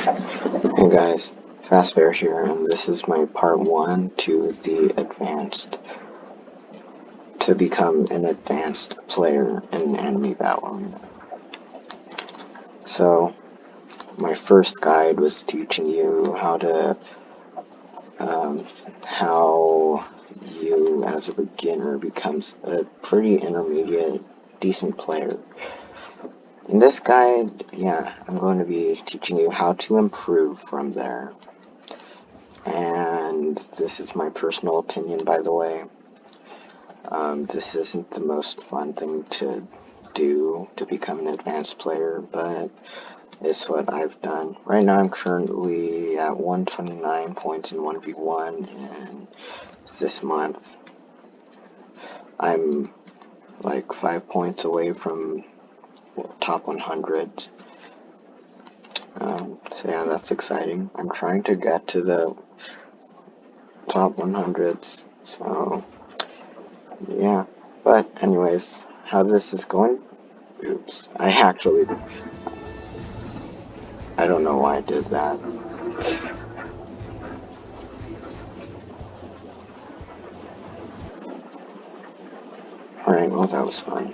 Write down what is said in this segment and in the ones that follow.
Hey guys, Fast Bear here, and this is my part 1 to become an advanced player in anime battling. So, my first guide was teaching you how you as a beginner becomes a pretty intermediate, decent player. In this guide, I'm going to be teaching you how to improve from there. And this is my personal opinion, by the way. This isn't the most fun thing to do to become an advanced player, but it's what I've done. Right now I'm currently at 129 points in 1v1, and this month I'm like 5 points away from top 100s. So yeah, that's exciting. I'm trying to get to the top 100s, so yeah. But anyways, how this is going? Oops, I don't know why I did that. Alright, well that was fun.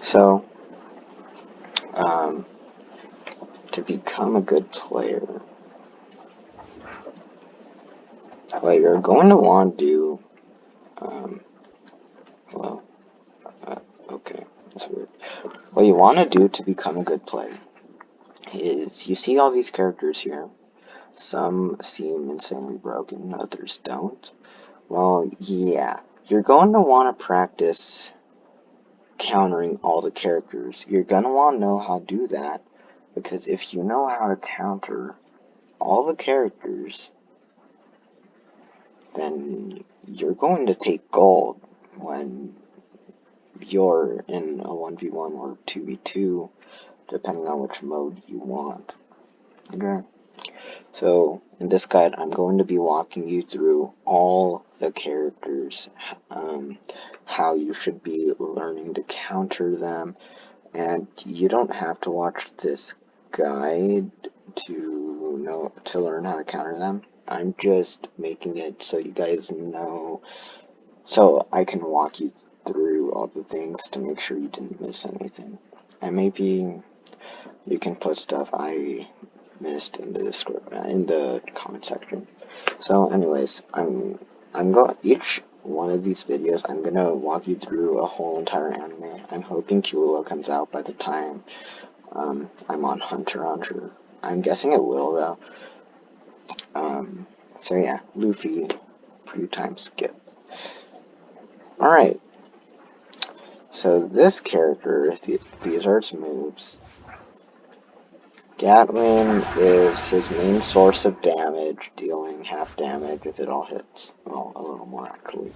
So, to become a good player, what you're going to want to do, well, okay, that's weird. What you want to do to become a good player is, you see all these characters here. Some seem insanely broken, others don't. Well, yeah, you're going to want to practice countering all the characters. You're going to want to know how to do that, because if you know how to counter all the characters, then you're going to take gold when you're in a 1v1 or 2v2, depending on which mode you want. Okay? So, in this guide, I'm going to be walking you through all the characters, how you should be learning to counter them, and you don't have to watch this guide to learn how to counter them. I'm just making it so you guys know, so I can walk you through all the things to make sure you didn't miss anything. And maybe you can put stuff I missed in the comment section. So anyways, each one of these videos I'm gonna walk you through a whole entire anime. I'm hoping Killua comes out by the time I'm on Hunter x Hunter. I'm guessing it will though. So yeah, Luffy, pre-time skip. Alright, so this character, these are its moves. Gatling is his main source of damage, dealing half damage if it all hits. Well, a little more actually.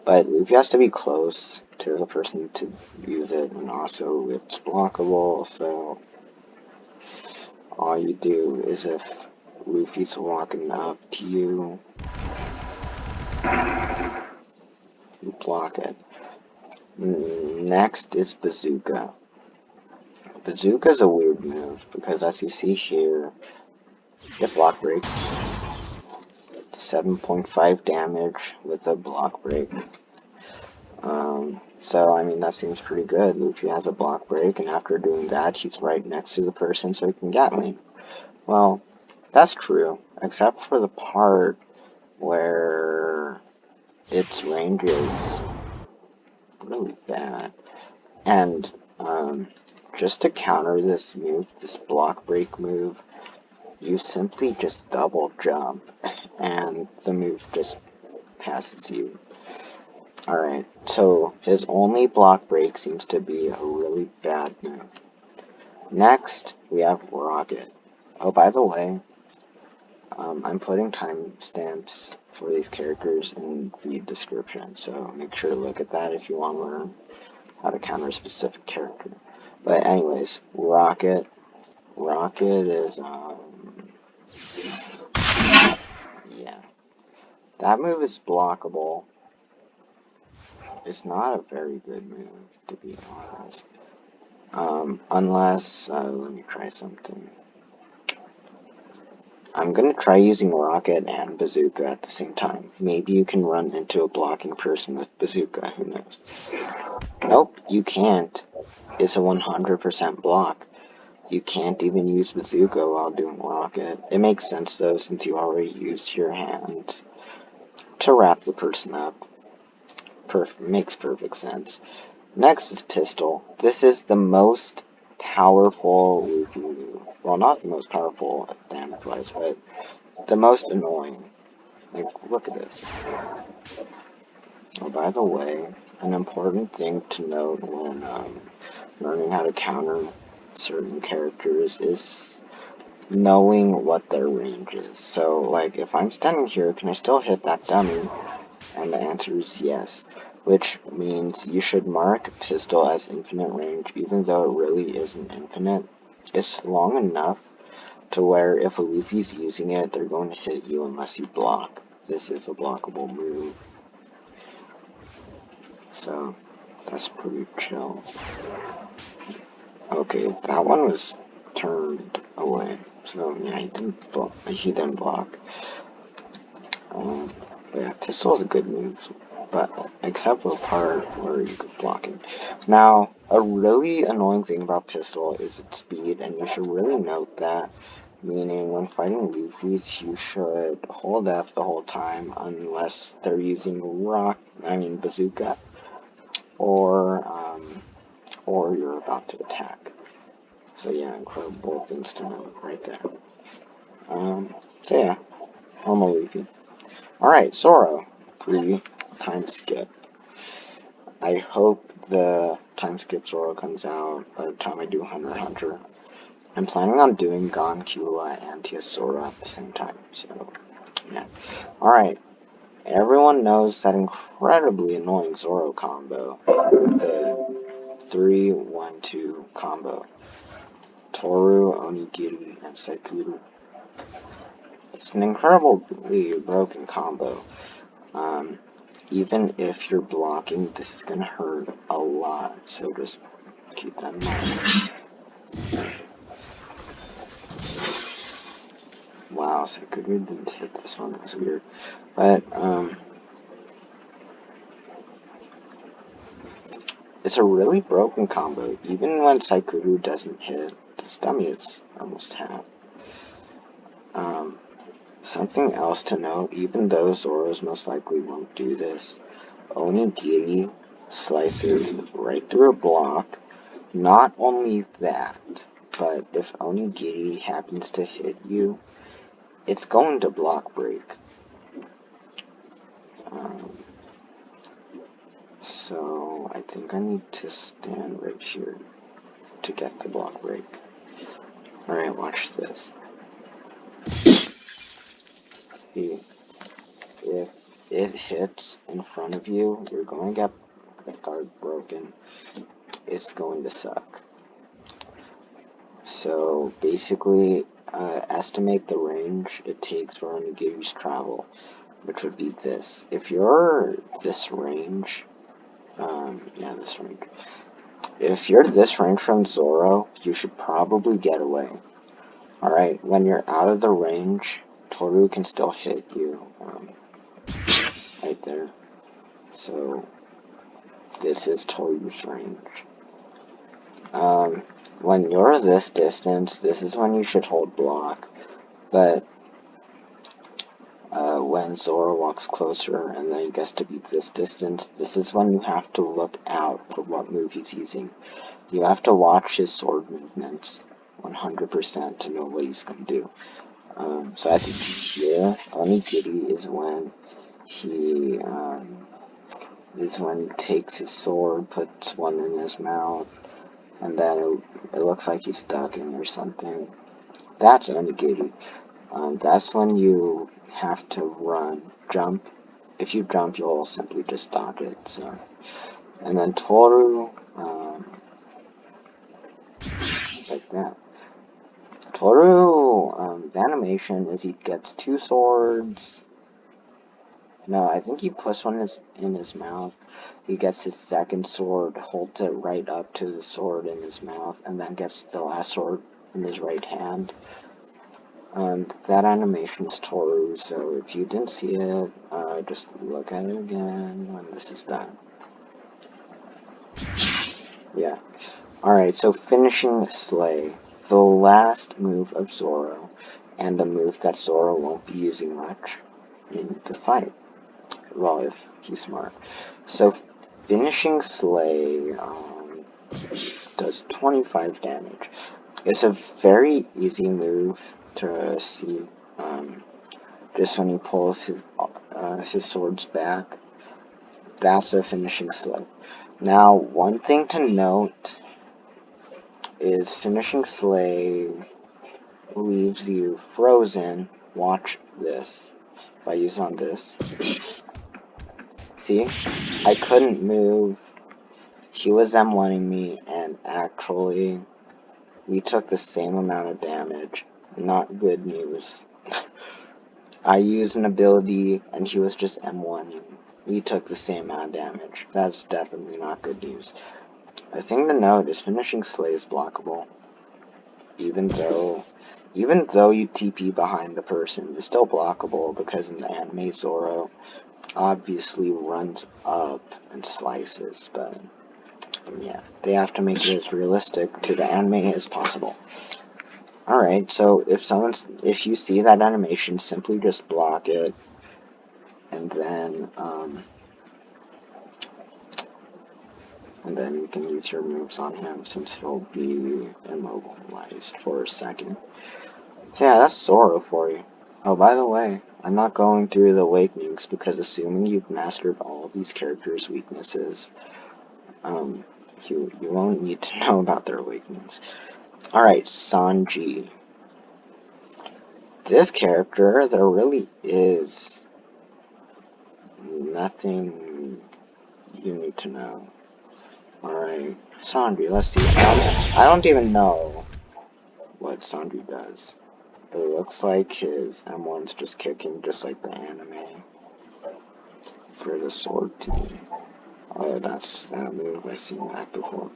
But Luffy has to be close to the person to use it, and also it's blockable, so all you do is, if Luffy's walking up to you, you block it. Next is Bazooka. Bazooka is a weird move, because as you see here, it block breaks. 7.5 damage with a block break. So, I mean, that seems pretty good. Luffy has a block break, and after doing that, he's right next to the person so he can Gatling. Well, that's true, except for the part where its range is really bad. And, just to counter this move, this block break move, you simply just double jump, and the move just passes you. Alright, so his only block break seems to be a really bad move. Next, we have Rocket. Oh, by the way, I'm putting timestamps for these characters in the description, so make sure to look at that if you want to learn how to counter a specific character. But anyways, Rocket. Rocket is, yeah. That move is blockable. It's not a very good move, to be honest. Unless, let me try something. I'm gonna try using rocket and bazooka at the same time. Maybe you can run into a blocking person with bazooka, who knows. Nope, you can't. It's a 100% block. You can't even use bazooka while doing rocket. It makes sense though, since you already used your hands to wrap the person up. Makes perfect sense. Next is pistol. This is the most powerful Luffy move. Well, not the most powerful damage-wise, but the most annoying. Like, look at this. Oh, by the way, an important thing to note when learning how to counter certain characters is knowing what their range is. So, like, if I'm standing here, can I still hit that dummy? And the answer is yes, which means you should mark pistol as infinite range, even though it really isn't infinite. It's long enough to where if a Luffy's using it, they're going to hit you unless you block. This is a blockable move. So, that's pretty chill. Okay, that one was turned away. So, yeah, he didn't block. But yeah, pistol is a good move, but except for the part where you could block it. Now, a really annoying thing about pistol is its speed, and you should really note that. Meaning, when fighting Luffy's, you should hold F the whole time, unless they're using bazooka, or you're about to attack. So yeah, incredible things to note right there. So yeah, normal Luffy. Alright, Zoro. Time skip. I hope the time skip Zoro comes out by the time I do Hunter x Hunter. I'm planning on doing Gon, Killua, and TS Zoro at the same time, so yeah. Alright, everyone knows that incredibly annoying Zoro combo, the 3-1-2 combo. Toru, Onigiri, and Sekuru. It's an incredibly broken combo. Even if you're blocking, this is gonna hurt a lot, so just keep that in mind. Wow, Sekuru didn't hit this one, that's weird. But, it's a really broken combo. Even when Sekuru doesn't hit, this dummy is almost half. Something else to note, even though Zoro's most likely won't do this, Onigiri slices right through a block. Not only that, but if Onigiri happens to hit you, it's going to block break. So I think I need to stand right here to get the block break. Alright, watch this. See, if it hits in front of you, you're going to get the guard broken. It's going to suck. So basically, estimate the range it takes for Onigiri's travel, which would be this. If you're this range, this range. If you're this range from Zoro, you should probably get away. Alright, when you're out of the range, Toru can still hit you, right there. So, this is Toru's range. When you're this distance, this is when you should hold block, but when Zoro walks closer and then he gets to be this distance, this is when you have to look out for what move he's using. You have to watch his sword movements 100% to know what he's going to do. So as you see here, Onigiri is when he takes his sword, puts one in his mouth, and then it looks like he's ducking or something. That's Onigiri. That's when you have to run, jump. If you jump, you'll simply just dodge it. So, and then Toru, it's like that. Toru, the animation is he gets two swords. No, I think he puts one in his mouth. He gets his second sword, holds it right up to the sword in his mouth, and then gets the last sword in his right hand. That animation's Toru, so if you didn't see it, just look at it again when this is done. Yeah. Alright, so finishing Slay. The last move of Zoro, and the move that Zoro won't be using much in the fight. Well, if he's smart. So finishing Slay does 25 damage. It's a very easy move to see. Just when he pulls his swords back, that's a finishing Slay. Now, one thing to note is finishing Slay leaves you frozen. Watch this. If I use on this, see, I couldn't move. He was M1ing me, and actually, we took the same amount of damage. Not good news. I used an ability, and he was just M1ing. We took the same amount of damage. That's definitely not good news. The thing to note is finishing Slay is blockable. Even though you TP behind the person, it's still blockable because in the anime Zoro obviously runs up and slices, but yeah, they have to make it as realistic to the anime as possible. Alright, so if you see that animation, simply just block it, and then you can use your moves on him since he'll be immobilized for a second. Yeah, that's Zoro for you. Oh, by the way, I'm not going through the awakenings because assuming you've mastered all these characters' weaknesses, you won't need to know about their awakenings. Alright, Sanji. This character, there really is nothing you need to know. Alright, Sanji, let's see. I don't even know what Sanji does. It looks like his M1's just kicking just like the anime for the sword team. Oh, that's that move. I've seen that before.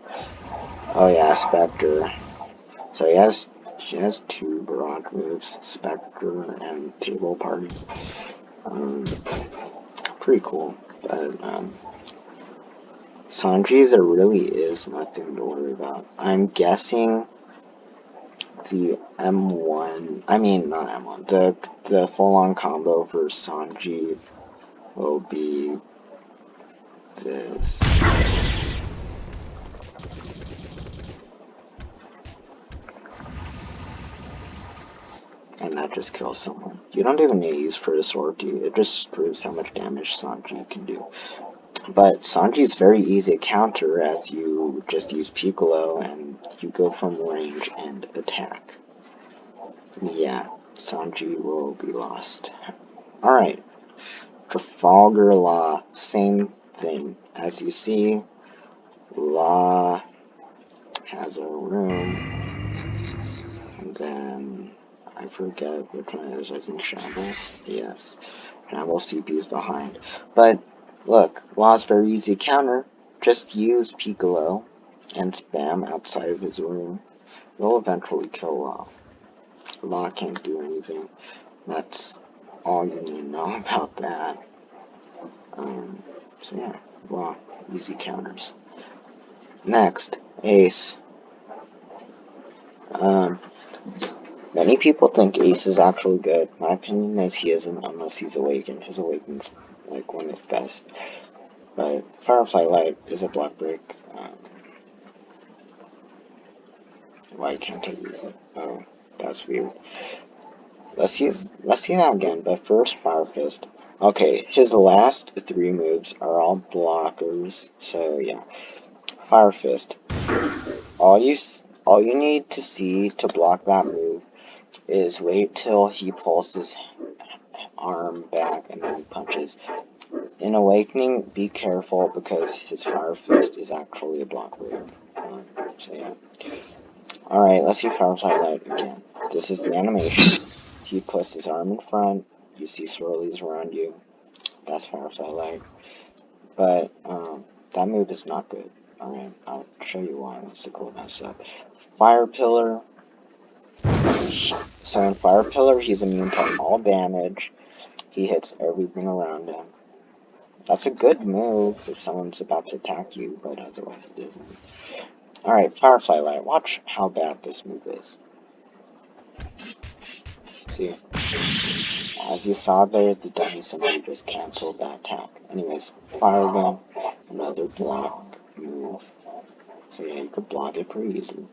Oh yeah, Spectre. So he has two barrage moves, Spectre and Table Party. Pretty cool. But Sanji, there really is nothing to worry about. I'm guessing the M1, I mean not M1, the full-on combo for Sanji will be this. And that just kills someone. You don't even need to use for the sword, it just proves how much damage Sanji can do. But Sanji is very easy to counter as you just use Piccolo and you go from range and attack. Yeah, Sanji will be lost. Alright, Trafalgar Law, same thing. As you see, Law has a room, and then I forget which one it is. I think Shambles. Yes, Shambles TP is behind. But look, Law's very easy to counter. Just use Piccolo and spam outside of his room. You'll eventually kill Law. Law can't do anything. That's all you need to know about that. So yeah, Law, easy counters. Next, Ace. Many people think Ace is actually good. My opinion is he isn't unless he's awakened. His awakening's like one of his best. But Firefly Light is a block break. Why can't I use it? Oh, that's weird. Let's see that again, but first Fire Fist. Okay, his last three moves are all blockers, so yeah. Fire Fist. All you need to see to block that move is wait till he pulls his arm back and then punches. In Awakening, be careful because his Fire Fist is actually a block break. So yeah. Alright, let's see Firefly Light again. This is the animation. He puts his arm in front, you see swirlies around you. That's Firefly Light. But, that move is not good. Alright, I'll show you why once the cooldown's up. Fire Pillar. So in Fire Pillar, he's immune to all damage. He hits everything around him. That's a good move if someone's about to attack you, but otherwise it isn't. Alright, Firefly Light. Watch how bad this move is. See? As you saw there, the dummy symbol just canceled that attack. Anyways, Fire Gun, another block move. So yeah, you could block it pretty easily.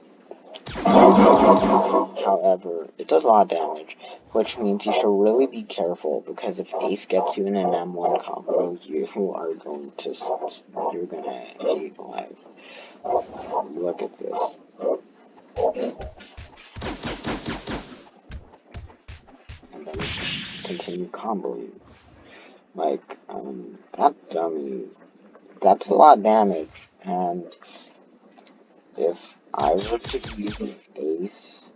However, it does a lot of damage, which means you should really be careful, because if Ace gets you in an M1 combo, you are going to, you're gonna hate life. Look at this. And then continue comboing. Like, that dummy, that's a lot of damage, and if I were to be using Ace,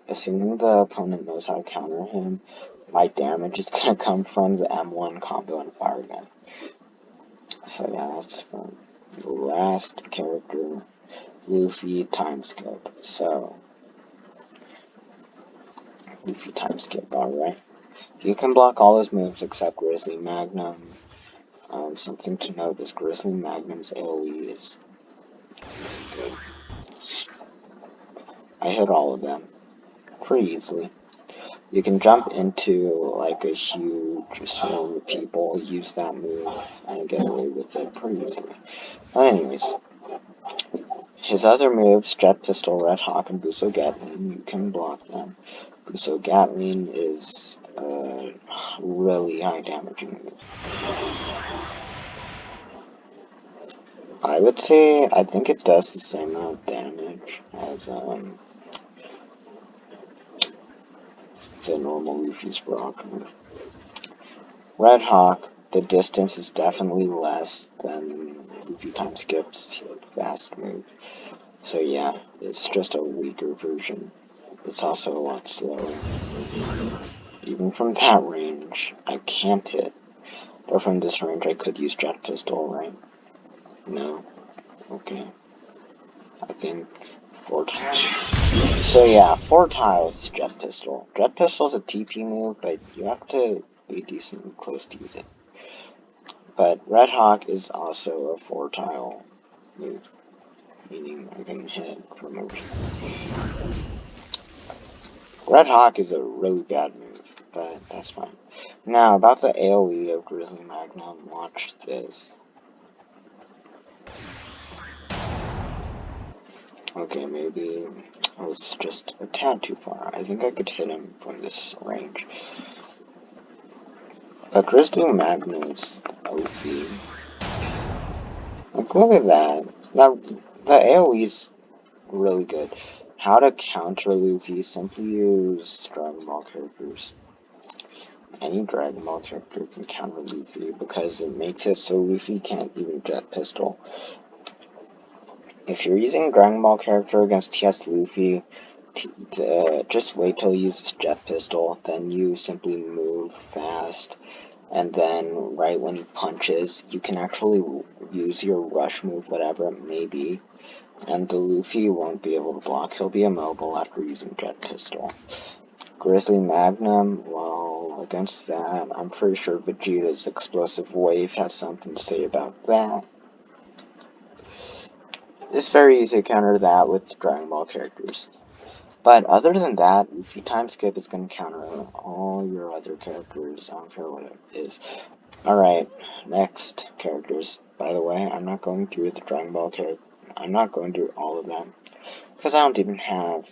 assuming the opponent knows how to counter him, my damage is gonna come from the M1 combo and Fire Gun. So yeah, that's fun. The last character, Luffy time skip. So, Luffy time skip, alright. You can block all his moves except Grizzly Magnum. Something to note is Grizzly Magnum's AoE is good. I hit all of them pretty easily. You can jump into like a huge swarm of people, use that move, and get away with it pretty easily. But anyways, his other moves, Jet Pistol, Red Hawk, and Buso Gatling, you can block them. Buso Gatling is a really high damaging move. I would say, I think it does the same amount of damage as the normal Luffy's Brock move. Red Hawk, the distance is definitely less than Luffy time skip's fast move. So yeah, it's just a weaker version. It's also a lot slower. Even from that range, I can't hit. Or from this range, I could use Jet Pistol, right? No? Okay. I think 4 tiles. So yeah, 4 tiles Jet Pistol. Jet Pistol's a TP move, but you have to be decently close to use it. But Red Hawk is also a 4 tile move, meaning I can hit from over. Red Hawk is a really bad move, but that's fine. Now, about the AoE of Grizzly Magnum, watch this. Okay, maybe I was just a tad too far. I think I could hit him from this range. But Grizzly Magnum's OP. Like, look at that. Now, the AoE's really good. How to counter Luffy, simply use Dragon Ball characters. Any Dragon Ball character can counter Luffy because it makes it so Luffy can't even Jet Pistol. If you're using Dragon Ball character against TS Luffy, just wait till he uses Jet Pistol, then you simply move fast, and then right when he punches, you can actually use your rush move, whatever it may be, and the Luffy won't be able to block. He'll be immobile after using Jet Pistol. Grizzly Magnum, well, against that, I'm pretty sure Vegeta's Explosive Wave has something to say about that. It's very easy to counter that with Dragon Ball characters. But other than that, Luffy time skip is going to counter all your other characters. I don't care what it is. Alright, next characters. By the way, I'm not going through with the Dragon Ball character. I'm not going through all of them. Because I don't even have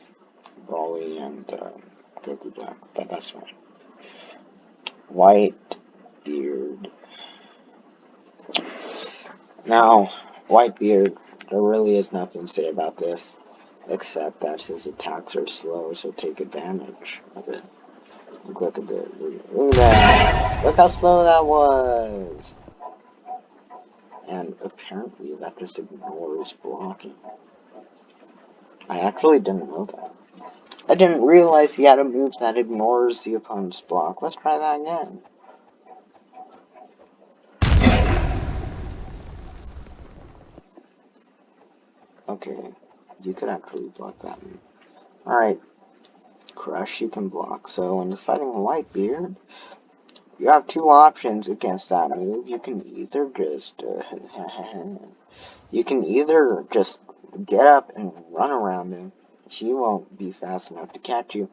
Broly and Goku Black. But that's fine. Whitebeard. Now, Whitebeard, there really is nothing to say about this, except that his attacks are slow, so take advantage of it. Look at it. Look at that. Look how slow that was. And apparently that just ignores blocking. I actually didn't know that. I didn't realize he had a move that ignores the opponent's block. Let's try that again. Okay, you could actually block that move. Alright, Crush you can block. So when you're fighting Whitebeard, you have two options against that move. You can either just get up and run around him. He won't be fast enough to catch you.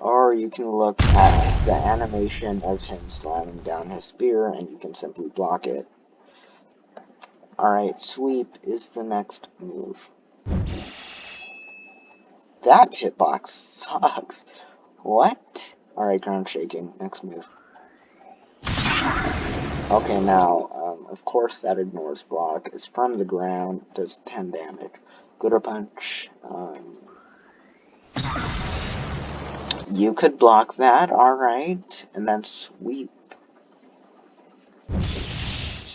Or you can look at the animation of him slamming down his spear and you can simply block it. Alright, sweep is the next move. That hitbox sucks. What? Alright, ground shaking. Next move. Okay, now, of course that ignores block. It's from the ground, does 10 damage. Glitter punch. You could block that, alright. And then sweep.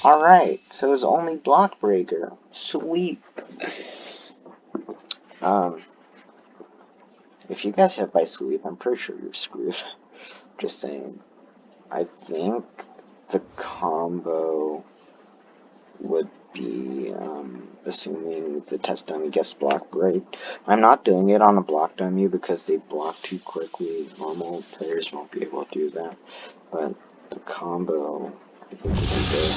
Alright, so it's only block breaker. Sweep. If you get hit by sweep, I'm pretty sure you're screwed. Just saying. I think the combo would be, assuming the test dummy gets block break. I'm not doing it on a block dummy because they block too quickly. Normal players won't be able to do that. But the combo, I think you can do.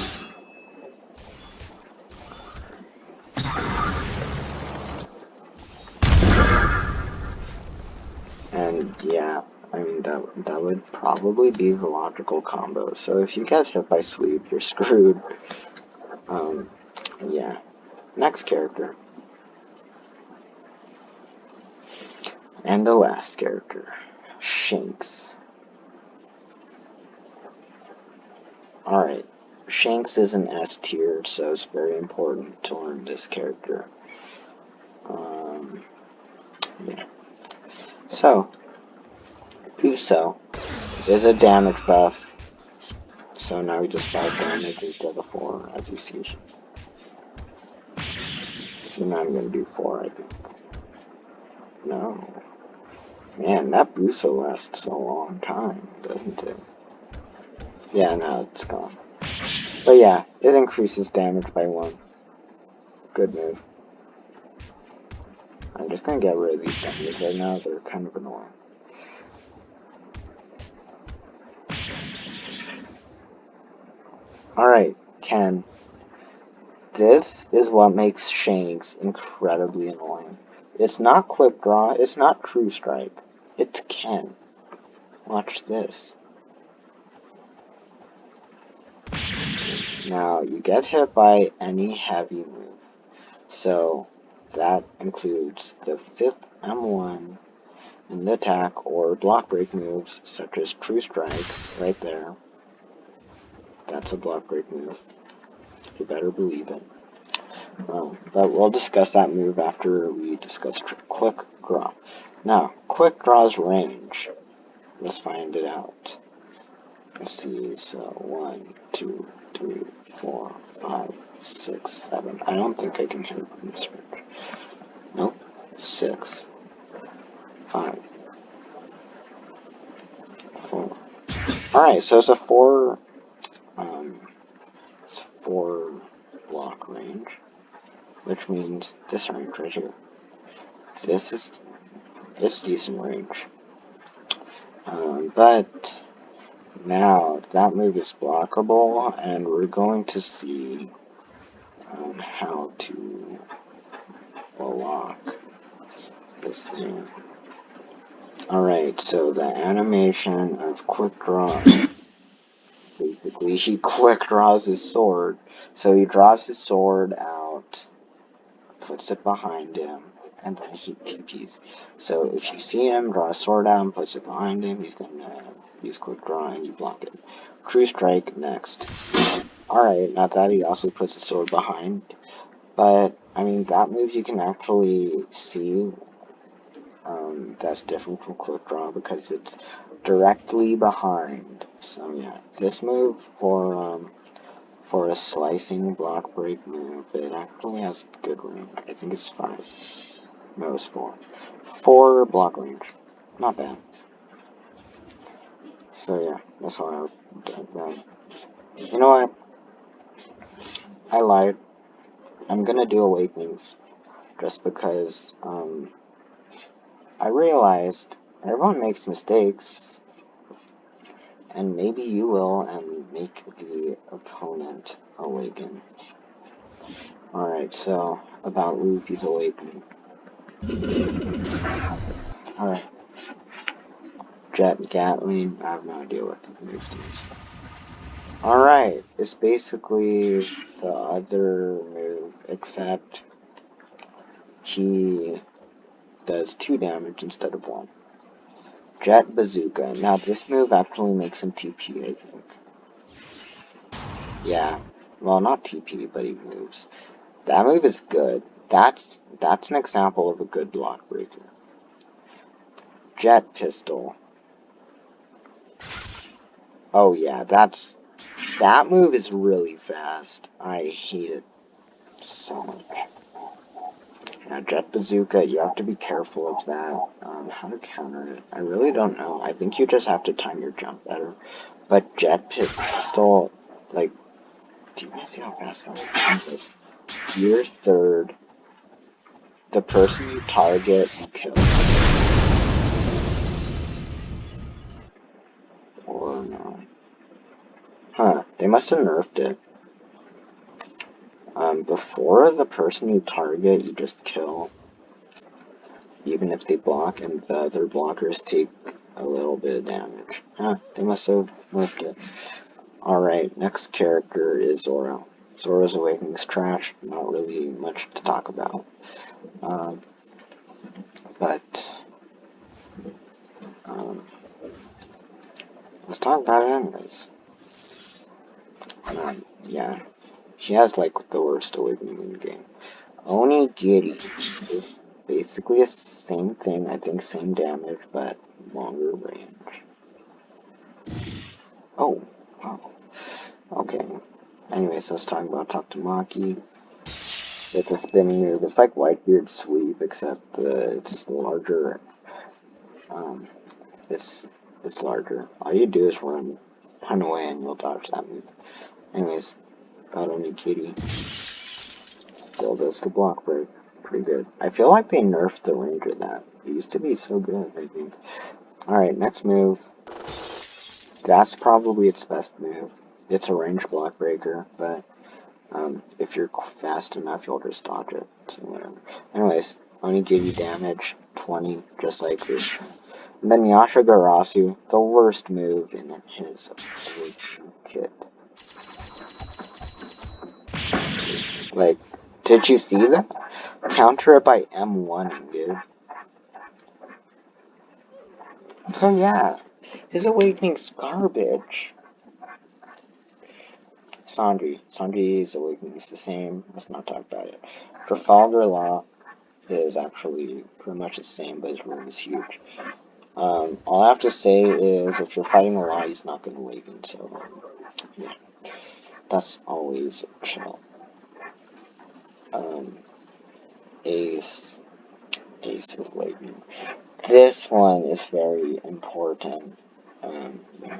And yeah, I mean that would probably be the logical combo. So if you get hit by sweep, you're screwed. Yeah. Next character. And the last character. Shanks. Alright. Shanks is an S tier, so it's very important to learn this character. Yeah. So, Uso is a damage buff, so now we just 5 damage instead of 4, as you see. So now I'm going to do 4, I think. No. Man, that Buso lasts a long time, doesn't it? Yeah, now it's gone. But yeah, it increases damage by 1. Good move. I'm just gonna get rid of these dummies right now, they're kind of annoying. Alright, Ken. This is what makes Shanks incredibly annoying. It's not quick draw, it's not true strike. It's Ken. Watch this. Now, you get hit by any heavy move. So, that includes the 5th M1 in the attack or block break moves such as true strike, right there. That's a block break move. You better believe it. But we'll discuss that move after we discuss quick draw. Now, quick draw's range. Let's find it out. Let's see, so 1, 2, 3, 4, 5, 6, 7. I don't think I can hit from this range. Nope. 6, 5, 4. Alright, so it's a 4 block range, which means this range right here. It's decent range. But now that move is blockable, and we're going to see how to block this thing. Alright, so the animation of quick draw. Basically, he quick draws his sword. So he draws his sword out, puts it behind him, and then he TPs. So if you see him draw a sword out and puts it behind him, he's gonna use quick draw and you block it. True strike next. Alright, not that he also puts the sword behind, but I mean that move you can actually see that's different from quick draw because it's directly behind. So yeah, this move for a slicing block break move, it actually has good range. I think it's 5. No, it's 4. 4 block range. Not bad. So yeah, that's all I would do. You know what? I lied. I'm gonna do Awakenings. Just because, I realized Everyone makes mistakes, and maybe you will, and make the opponent awaken. Alright, so, about Luffy's awakening. Alright. Jet Gatling, I have no idea what the moves do. Alright, it's basically the other move, except he does 2 damage instead of 1. Jet Bazooka. Now this move actually makes him TP, I think. Yeah. Well, not TP, but he moves. That move is good. That's an example of a good block breaker. Jet Pistol. Oh yeah, that move is really fast. I hate it so much. Now, Jet Bazooka, you have to be careful of that. How to counter it? I really don't know. I think you just have to time your jump better. But Jet Pistol, like, do you guys see how fast that is? Gear 3rd. The person you target, you kill. Or no. Huh, they must have nerfed it. Before the person you target, you just kill. Even if they block, and the other blockers take a little bit of damage. Huh, they must have nerfed it. Alright, next character is Zoro. Zoro's Awakening's trash, not really much to talk about. But let's talk about it anyways. Yeah, he has like the worst Awakening in the game. Onigiri is basically the same thing, I think same damage, but longer range. Oh, wow. Okay. Anyways, let's talk about Takamaki. It's a spinning move. It's like Whitebeard Sweep, except it's larger. It's larger. All you do is run away and you'll dodge that move. Anyways, Battle Me Kitty still does the block break. Pretty good. I feel like they nerfed the range of that. It used to be so good, I think. Alright, next move. That's probably its best move. It's a range block breaker, but if you're fast enough, you'll just dodge it. So whatever. Anyways, Onigiri damage, 20, just like this. And then Yasha Garasu, the worst move in his kit. Like, did you see that? Counter it by M1, dude. So yeah, his Awakening's garbage. Sanji's Awakening is the same. Let's not talk about it. Trafalgar Law is actually pretty much the same, but his room is huge. All I have to say is, if you're fighting a Law, he's not going to awaken, so yeah. That's always chill. Ace Awakening. This one is very important. Yeah.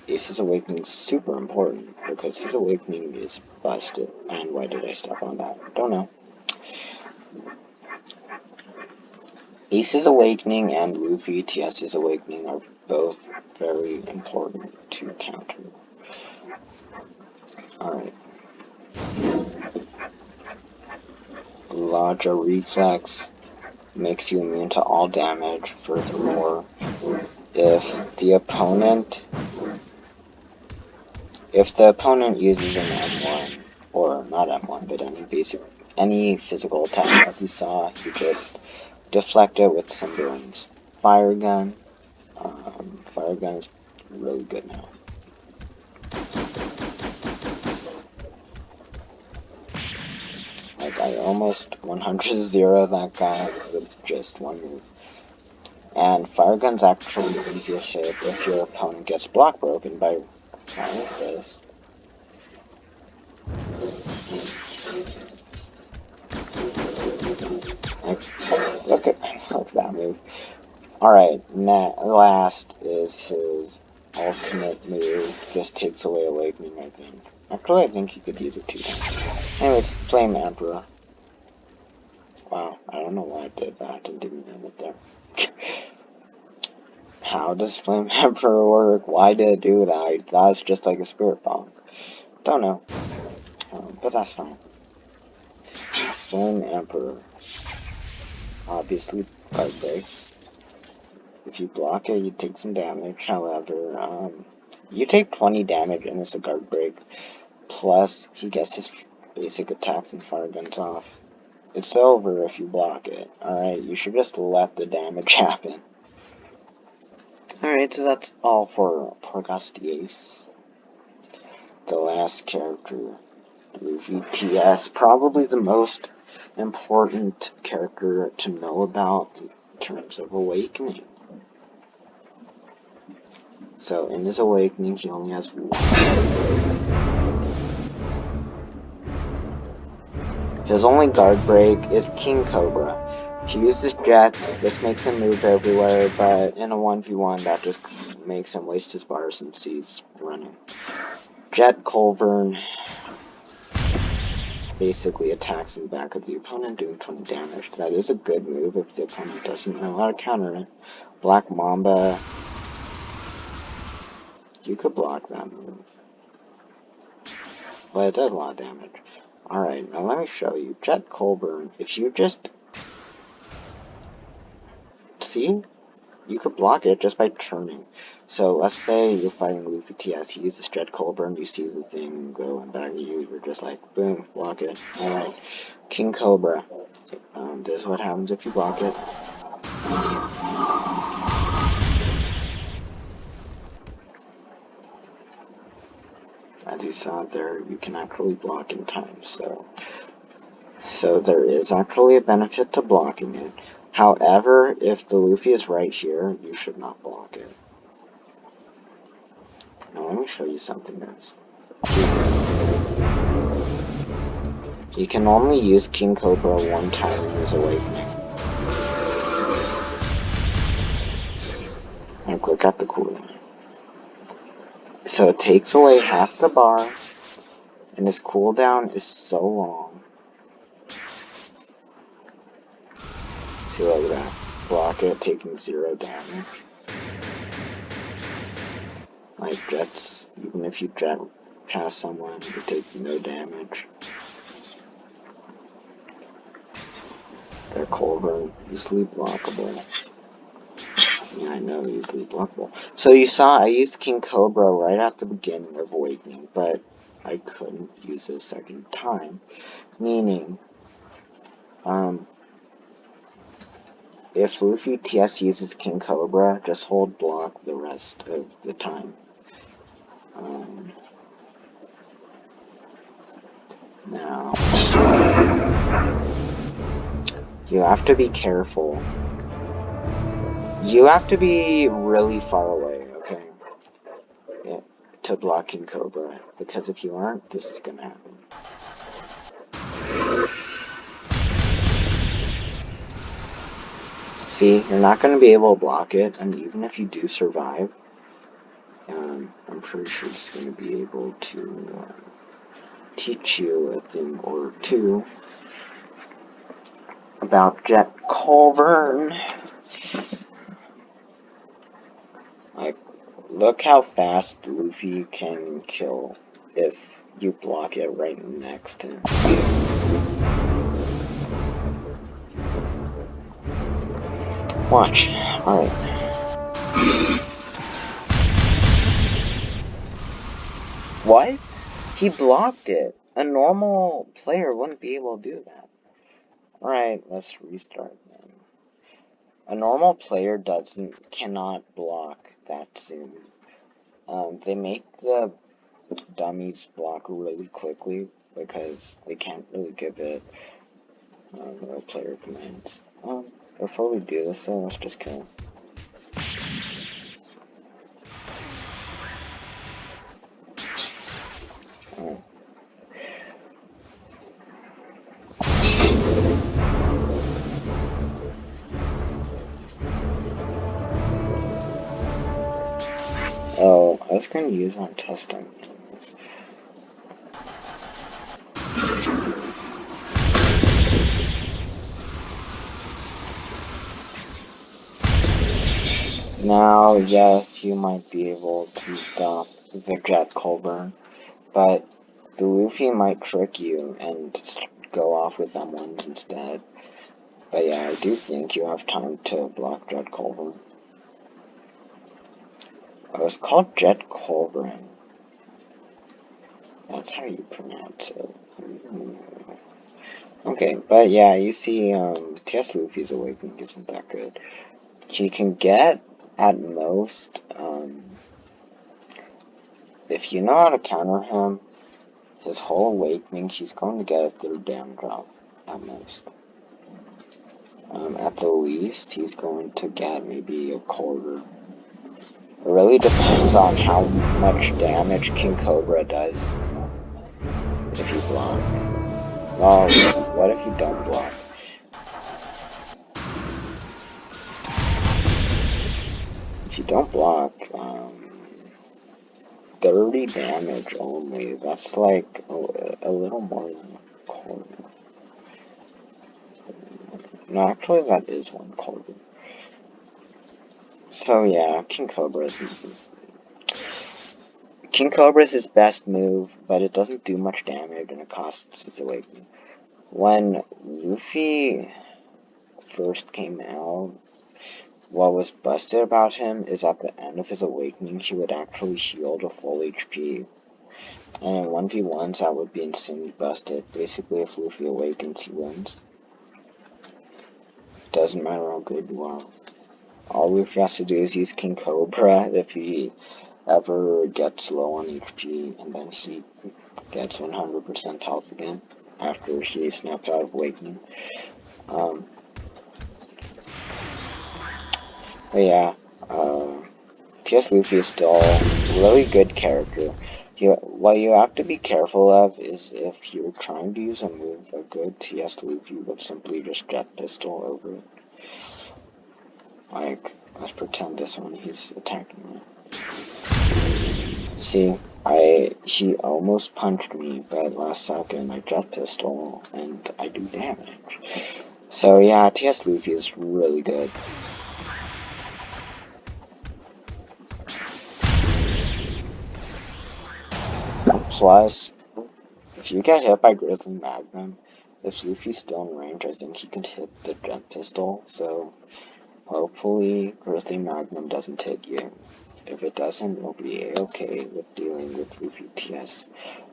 Ace's Awakening is super important because his Awakening is busted. And why did I step on that? Don't know. Ace's Awakening and Luffy TS's Awakening are both very important to counter. Alright. Larger Reflex makes you immune to all damage. Furthermore, if the opponent uses an M1, or not M1, but any physical attack that you saw, you just deflect it with some burns. Fire gun is really good now. Like, I almost 100-0 that guy with just one move. And Fire Gun's actually easy to hit if your opponent gets block broken by Fire Fist. Look at that move. Alright, last is his ultimate move. Just takes away Awakening, I think. Actually, I think he could use it 2 times. Anyways, Flame Emperor. Wow, I don't know why I did that and didn't name it there. How does Flame Emperor work? Why did it do that? I thought it's just like a spirit bomb. Don't know. But that's fine. Flame Emperor. Obviously, guard breaks. If you block it, you take some damage. However, you take 20 damage and it's a guard break. Plus, he gets his basic attacks and fire guns off. It's over if you block it. Alright, you should just let the damage happen. Alright, so that's all for Porgas the Ace. The last character, Luffy TS, probably the most important character to know about in terms of awakening. So, in his awakening, he only has one. His only guard break is King Cobra. He uses jets, this makes him move everywhere, but in a 1v1 that just makes him waste his bars and sees running. Jet Culvern basically attacks in the back of the opponent, doing 20 damage. That is a good move if the opponent doesn't know how to counter it. Black Mamba, you could block that move, but it does a lot of damage. Alright, now let me show you. Jet Culvern, if you just... See? You could block it just by turning. So let's say you're fighting Luffy TS, he uses Jet Culvern, you see the thing go and back at you, you're just like, boom, block it. Alright, King Cobra. This is what happens if you block it. As you saw there, you can actually block in time, so there is actually a benefit to blocking it. However, if the Luffy is right here, you should not block it. Now let me show you something else. You can only use King Cobra one time in his awakening. And click at the cooldown. So it takes away half the bar, and his cooldown is so long. See, look at that. Block it, taking 0 damage. Like jets, even if you jet past someone, you take no damage. Their Culvern, easily blockable. Yeah, I know, easily blockable. So you saw I used King Cobra right at the beginning of Awakening, but I couldn't use it a second time. Meaning, if Luffy TS uses King Cobra, just hold block the rest of the time. Now, you have to be careful. You have to be really far away, okay? Yeah, to block King Cobra, because if you aren't, this is gonna happen. See, you're not gonna be able to block it, and even if you do survive, I'm pretty sure it's gonna be able to teach you a thing or two about Jet Culvern. Like, look how fast Luffy can kill if you block it right next to him. Watch. Alright. What? He blocked it. A normal player wouldn't be able to do that. Alright, let's restart then. A normal player cannot block that soon. They make the dummies block really quickly because they can't really give it real player commands. Before we do this though, let's just kill him. Oh, I was going to use on testing. Now, yes, you might be able to stop the jet culver, but the Luffy might trick you and go off with M1s instead. But yeah, I do think you have time to block jet culver. Oh, it's called jet culvering. That's how you pronounce it. Okay, but yeah, you see, TS Luffy's awakening isn't that good. He can get, at most, if you know how to counter him, his whole awakening, he's going to get a third damage off, at most. At the least, he's going to get maybe a quarter. It really depends on how much damage King Cobra does if you block. Well, what if you don't block? If you don't block, 30 damage only. That's like a little more than a quarter. No, actually that is 1/4. So yeah, King Cobra is his best move, but it doesn't do much damage and it costs its awakening. When Luffy first came out, what was busted about him is at the end of his awakening, he would actually heal to full HP. And in 1v1s, that would be insanely busted. Basically, if Luffy awakens, he wins. Doesn't matter how good you are. All Luffy has to do is use King Cobra if he ever gets low on HP, and then he gets 100% health again after he snaps out of awakening. But yeah, TS Luffy is still a really good character. What you have to be careful of is if you're trying to use a move, a good TS Luffy would simply just jet pistol over it. Like, let's pretend this one, he's attacking me. See, he almost punched me, but last second I jet pistol and I do damage. So yeah, TS Luffy is really good. Plus, if you get hit by Grizzly Magnum, if Luffy's still in range, I think he can hit the jet pistol, so hopefully Grizzly Magnum doesn't hit you. If it doesn't, you'll be a-okay with dealing with Luffy TS.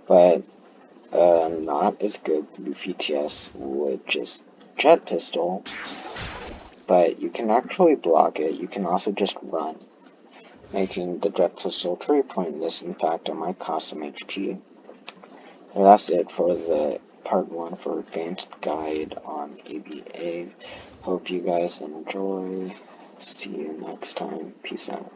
But, not as good Luffy TS would just jet pistol, but you can actually block it. You can also just run, making the jet pistol very pointless. In fact, it might cost some HP. And that's it for the part 1 for Advanced Guide on ABA. Hope you guys enjoy. See you next time. Peace out.